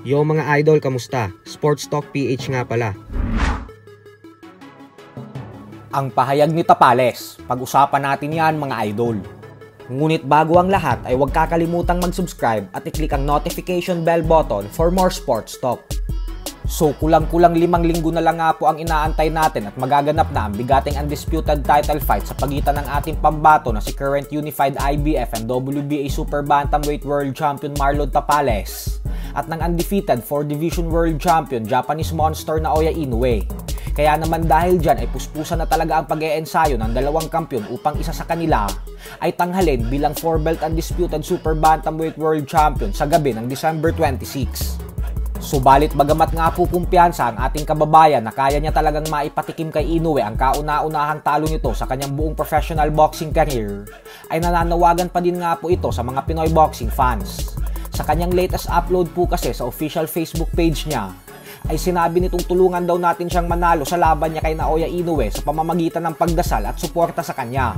Yo mga idol, kamusta? Sports Talk PH nga pala. Ang pahayag ni Tapales, pag-usapan natin yan mga idol. Ngunit bago ang lahat ay huwag kakalimutang mag-subscribe at i-click ang notification bell button for more sports talk. So kulang-kulang 5 linggo na lang nga po ang inaantay natin at magaganap na ang bigating undisputed title fight sa pagitan ng ating pambato na si current unified IBF and WBA Super Bantamweight World Champion Marlon Tapales at ng undefeated 4 Division World Champion Japanese Monster na Naoya Inoue. Kaya naman dahil dyan ay puspusan na talaga ang pag-e-ensayo ng dalawang kampyon upang isa sa kanila ay tanghalin bilang 4-belt undisputed Super Bantamweight World Champion sa gabi ng December 26. Subalit bagamat nga po kumpiyansa ang ating kababayan na kaya niya talagang maipatikim kay Inoue ang kauna-unahang talo nito sa kanyang buong professional boxing career, ay nananawagan pa din nga po ito sa mga Pinoy boxing fans. Sa kanyang latest upload po kasi sa official Facebook page niya, ay sinabi nitong tulungan daw natin siyang manalo sa laban niya kay Naoya Inoue sa pamamagitan ng pagdasal at suporta sa kanya.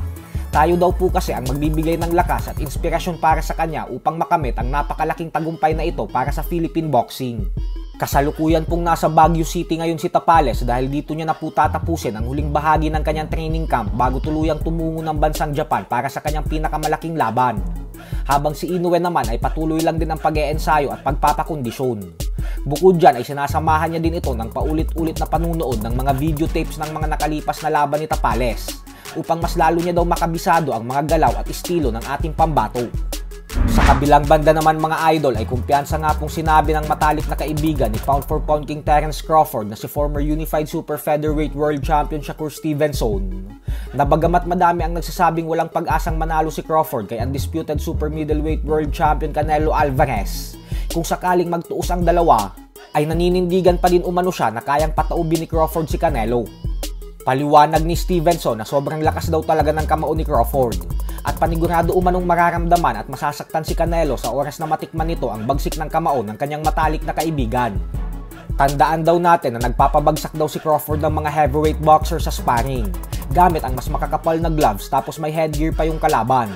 Tayo daw po kasi ang magbibigay ng lakas at inspirasyon para sa kanya upang makamit ang napakalaking tagumpay na ito para sa Philippine boxing. Kasalukuyan pong nasa Baguio City ngayon si Tapales dahil dito niya na po tatapusin ang huling bahagi ng kanyang training camp bago tuluyang tumungo ng bansang Japan para sa kanyang pinakamalaking laban. Habang si Inoue naman ay patuloy lang din ang pag-e-ensayo at pagpapakondisyon. Bukod dyan ay sinasamahan niya din ito ng paulit-ulit na panunood ng mga videotapes ng mga nakalipas na laban ni Tapales upang mas lalo niya daw makabisado ang mga galaw at estilo ng ating pambato. Sa kabilang banda naman mga idol ay kumpiyansa nga pong sinabi ng matalik na kaibigan ni Pound for Pound King Terence Crawford na si former Unified Super Featherweight World Champion Shakur Stevenson na bagamat madami ang nagsasabing walang pag-asang manalo si Crawford kay undisputed Super Middleweight World Champion Canelo Alvarez, kung sakaling magtuos ang dalawa ay naninindigan pa din umano siya na kayang pataubin ni Crawford si Canelo. Paliwanag ni Stevenson na sobrang lakas daw talaga ng kamao ni Crawford at panigurado umanong mararamdaman at masasaktan si Canelo sa oras na matikman nito ang bagsik ng kamao ng kanyang matalik na kaibigan. Tandaan daw natin na nagpapabagsak daw si Crawford ng mga heavyweight boxer sa sparring gamit ang mas makakapal na gloves tapos may headgear pa yung kalaban.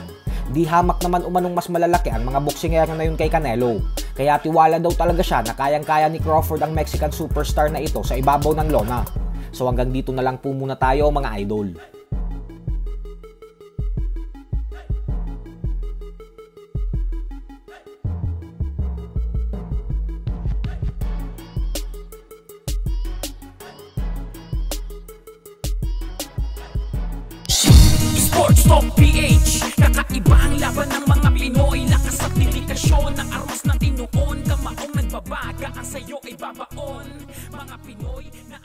Di hamak naman umanong mas malalaki ang mga boksingero na yun kay Canelo, kaya tiwala daw talaga siya na kayang-kaya ni Crawford ang Mexican superstar na ito sa ibabaw ng lona. So hanggang dito na lang po muna tayo mga idol. Sports Talk PH, kakaiba ang laban ng mga Pinoy. Lakas at dedikasyon ng aros na tinuon. Kamaong nagbabaga, ang sayo ay babaon. Mga Pinoy na